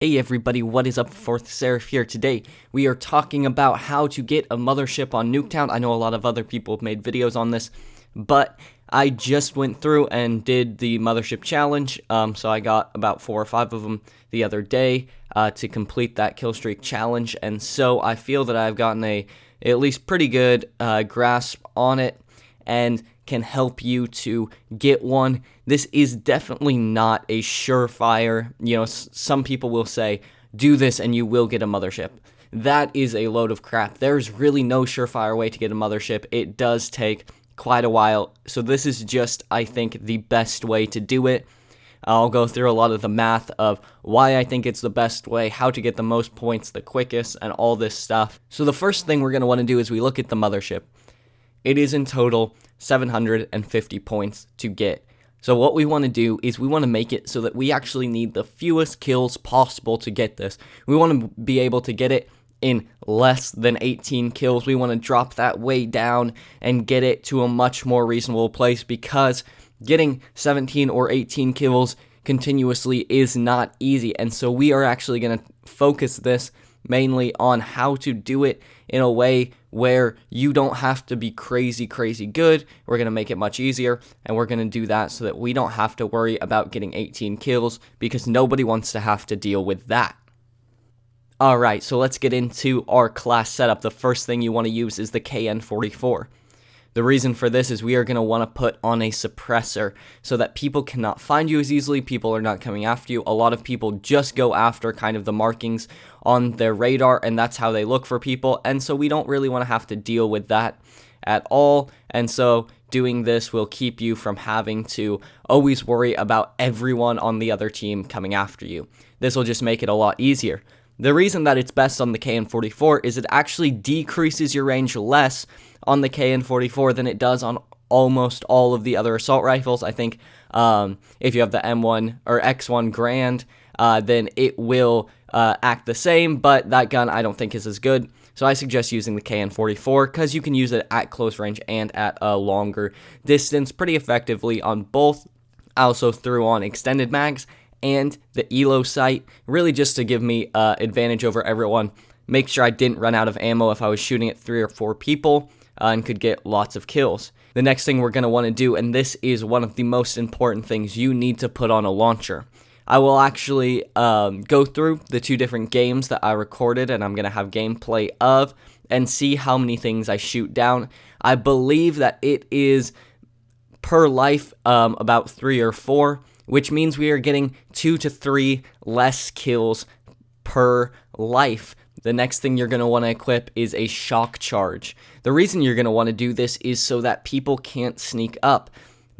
Hey everybody, what is up? FourthSeraph here. Today, we are talking about how to get a mothership on Nuketown. I know a lot of other people have made videos on this, but I just went through and did the mothership challenge, so I got about 4 or 5 of them the other day to complete that kill streak challenge, and so I feel that I've gotten at least pretty good grasp on it, and can help you to get one. This is definitely not a surefire, some people will say, do this and you will get a mothership. That is a load of crap. There's really no surefire way to get a mothership. It does take quite a while, so this is just, I think, the best way to do it. I'll go through a lot of the math of why I think it's the best way, how to get the most points the quickest, and all this stuff. So the first thing we're going to want to do is we look at the mothership. It is in total 750 points to get. So what we want to do is we want to make it so that we actually need the fewest kills possible to get this. We want to be able to get it in less than 18 kills. We want to drop that way down and get it to a much more reasonable place, because getting 17 or 18 kills continuously is not easy. And so we are actually going to focus this mainly on how to do it in a way where you don't have to be crazy good. We're going to make it much easier, and we're going to do that so that we don't have to worry about getting 18 kills, because nobody wants to have to deal with that. Alright, so let's get into our class setup. The first thing you want to use is the KN44. The reason for this is we are going to want to put on a suppressor so that people cannot find you as easily, people are not coming after you. A lot of people just go after kind of the markings on their radar, and that's how they look for people, and so we don't really want to have to deal with that at all, and so doing this will keep you from having to always worry about everyone on the other team coming after you. This will just make it a lot easier. The reason that it's best on the KN44 is it actually decreases your range less on the KN44 than it does on almost all of the other assault rifles. I think if you have the M1 or X1 Grand, then it will act the same, but that gun I don't think is as good. So I suggest using the KN44 because you can use it at close range and at a longer distance pretty effectively on both. I also threw on extended mags and the ELO sight, really just to give me advantage over everyone. Make sure I didn't run out of ammo if I was shooting at 3 or 4 people and could get lots of kills. The next thing we're going to want to do, and this is one of the most important things, you need to put on a launcher. I will actually go through the 2 different games that I recorded, and I'm going to have gameplay of, and see how many things I shoot down. I believe that it is per life about 3 or 4, which means we are getting 2 to 3 less kills per life. The next thing you're going to want to equip is a shock charge. The reason you're going to want to do this is so that people can't sneak up.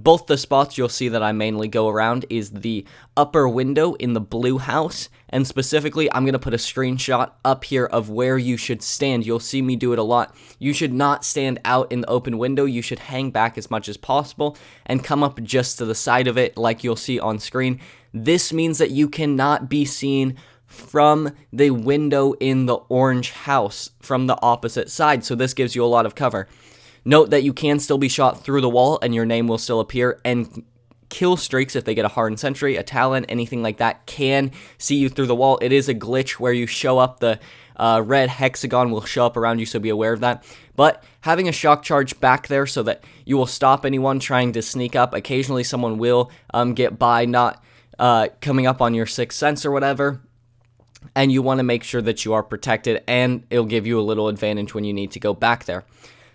Both the spots you'll see that I mainly go around is the upper window in the blue house, and specifically I'm going to put a screenshot up here of where you should stand. You'll see me do it a lot. You should not stand out in the open window. You should hang back as much as possible and come up just to the side of it like you'll see on screen. This means that you cannot be seen from the window in the orange house from the opposite side, so this gives you a lot of cover. Note that you can still be shot through the wall and your name will still appear, and kill streaks, if they get a hardened sentry, a talon, anything like that, can see you through the wall. It is a glitch where you show up, the red hexagon will show up around you, so be aware of that. But having a shock charge back there so that you will stop anyone trying to sneak up. Occasionally someone will get by not coming up on your sixth sense or whatever, and you want to make sure that you are protected, and it'll give you a little advantage when you need to go back there.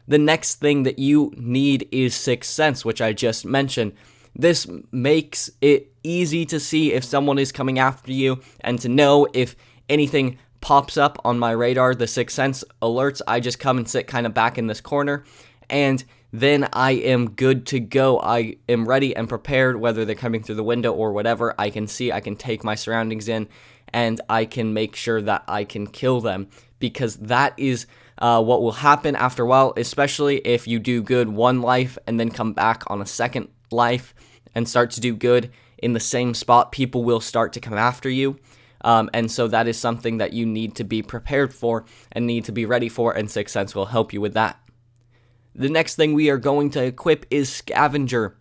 The next thing that you need is sixth sense, which I just mentioned. This makes it easy to see if someone is coming after you and to know if anything pops up on my radar. The sixth sense alerts, I just come and sit kind of back in this corner, and then I am good to go. I am ready and prepared, whether they're coming through the window or whatever. I can see, I can take my surroundings in, and I can make sure that I can kill them, because that is what will happen after a while, especially if you do good one life and then come back on a second life and start to do good in the same spot. People will start to come after you, and so that is something that you need to be prepared for and need to be ready for, and Sixth Sense will help you with that. The next thing we are going to equip is Scavenger.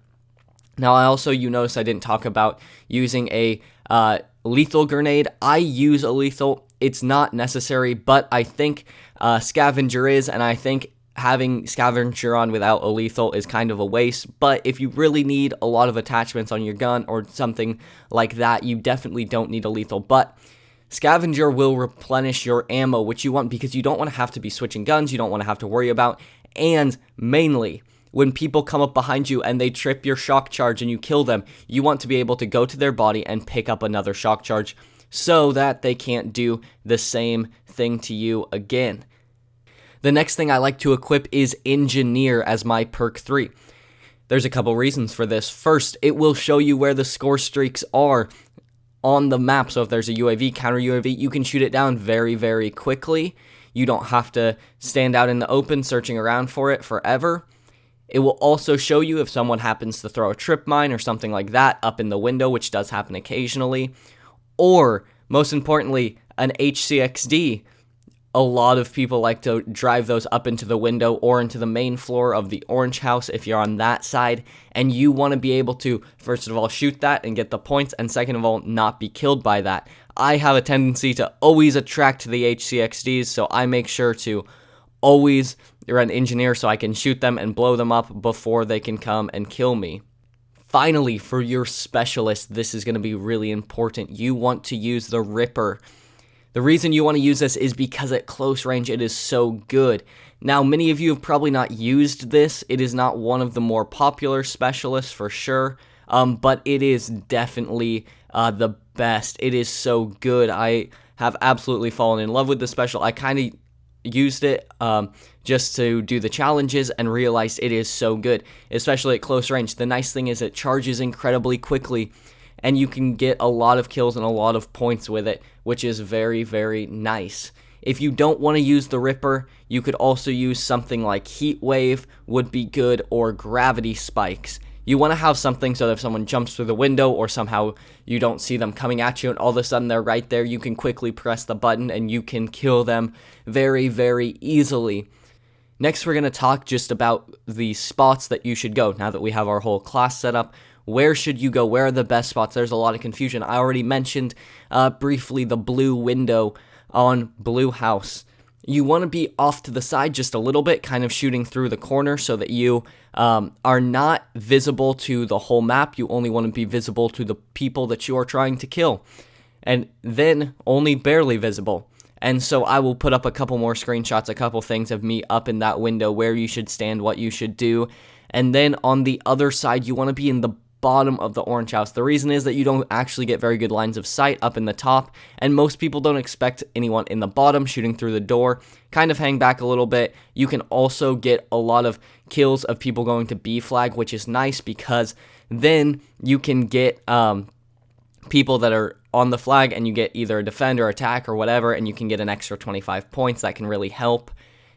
Now, you notice I didn't talk about using a lethal grenade. I use a lethal. It's not necessary, but I think Scavenger is, and I think having Scavenger on without a lethal is kind of a waste. But if you really need a lot of attachments on your gun or something like that, you definitely don't need a lethal. But Scavenger will replenish your ammo, which you want, because you don't want to have to be switching guns, you don't want to have to worry about, and mainly, when people come up behind you and they trip your shock charge and you kill them, you want to be able to go to their body and pick up another shock charge so that they can't do the same thing to you again. The next thing I like to equip is Engineer as my perk 3. There's a couple reasons for this. First, it will show you where the score streaks are on the map. So if there's a UAV, counter UAV, you can shoot it down very, very quickly. You don't have to stand out in the open searching around for it forever. It will also show you if someone happens to throw a trip mine or something like that up in the window, which does happen occasionally. Or, most importantly, an HCXD. A lot of people like to drive those up into the window or into the main floor of the orange house if you're on that side, and you want to be able to, first of all, shoot that and get the points, and second of all, not be killed by that. I have a tendency to always attract the HCXDs, so I make sure to always run Engineer so I can shoot them and blow them up before they can come and kill me. Finally, for your specialist, this is going to be really important. You want to use the Ripper. The reason you want to use this is because at close range it is so good. Now, many of you have probably not used this. It is not one of the more popular specialists for sure, but it is definitely the best. It is so good. I have absolutely fallen in love with the special. I kind of used it just to do the challenges and realized it is so good, especially at close range. The nice thing is it charges incredibly quickly, and you can get a lot of kills and a lot of points with it, which is very, very nice. If you don't want to use the Ripper, you could also use something like Heat Wave would be good, or Gravity Spikes. You want to have something so that if someone jumps through the window or somehow you don't see them coming at you and all of a sudden they're right there, you can quickly press the button and you can kill them very, very easily. Next, we're going to talk just about the spots that you should go. Now that we have our whole class set up, where should you go? Where are the best spots? There's a lot of confusion. I already mentioned briefly the blue window on Blue House. You want to be off to the side just a little bit, kind of shooting through the corner so that you are not visible to the whole map. You only want to be visible to the people that you are trying to kill, and then only barely visible. And so I will put up a couple more screenshots, a couple things of me up in that window, where you should stand, what you should do. And then on the other side, you want to be in the bottom of the orange house. The reason is that you don't actually get very good lines of sight up in the top, and most people don't expect anyone in the bottom shooting through the door. Kind of hang back a little bit. You can also get a lot of kills of people going to B flag, which is nice because then you can get people that are on the flag and you get either a defend or attack or whatever, and you can get an extra 25 points. That can really help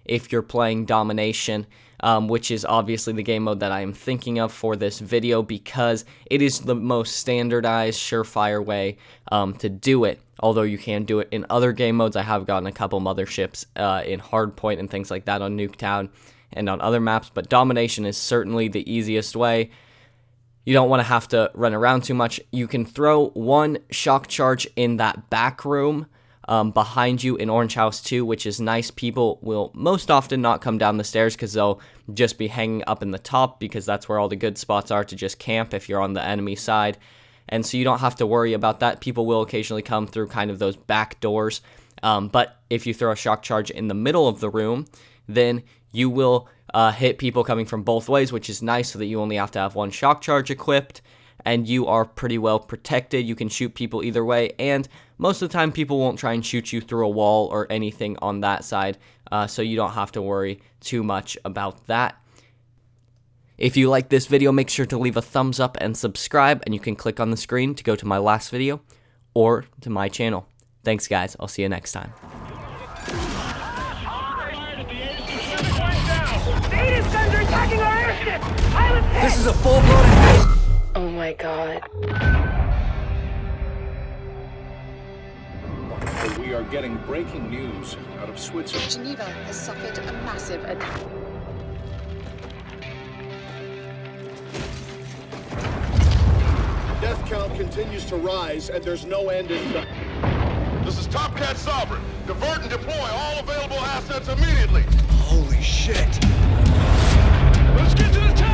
if you're playing domination, which is obviously the game mode that I am thinking of for this video because it is the most standardized, surefire way to do it. Although you can do it in other game modes. I have gotten a couple motherships in Hardpoint and things like that on Nuketown and on other maps, but domination is certainly the easiest way. You don't want to have to run around too much. You can throw one shock charge in that back room behind you in Orange House 2, which is nice. People will most often not come down the stairs because they'll just be hanging up in the top because that's where all the good spots are to just camp if you're on the enemy side. And so you don't have to worry about that. People will occasionally come through kind of those back doors. But if you throw a shock charge in the middle of the room, then you will hit people coming from both ways, which is nice so that you only have to have one shock charge equipped. And you are pretty well protected. You can shoot people either way, and most of the time people won't try and shoot you through a wall or anything on that side, so you don't have to worry too much about that. If you like this video, make sure to leave a thumbs up and subscribe, and you can click on the screen to go to my last video or to my channel. Thanks, guys. I'll see you next time. This is a full-blown attack! Oh my god. We are getting breaking news out of Switzerland. Geneva has suffered a massive attack. Death count continues to rise, and there's no end in sight. This is Top Cat Sovereign. Divert and deploy all available assets immediately. Holy shit!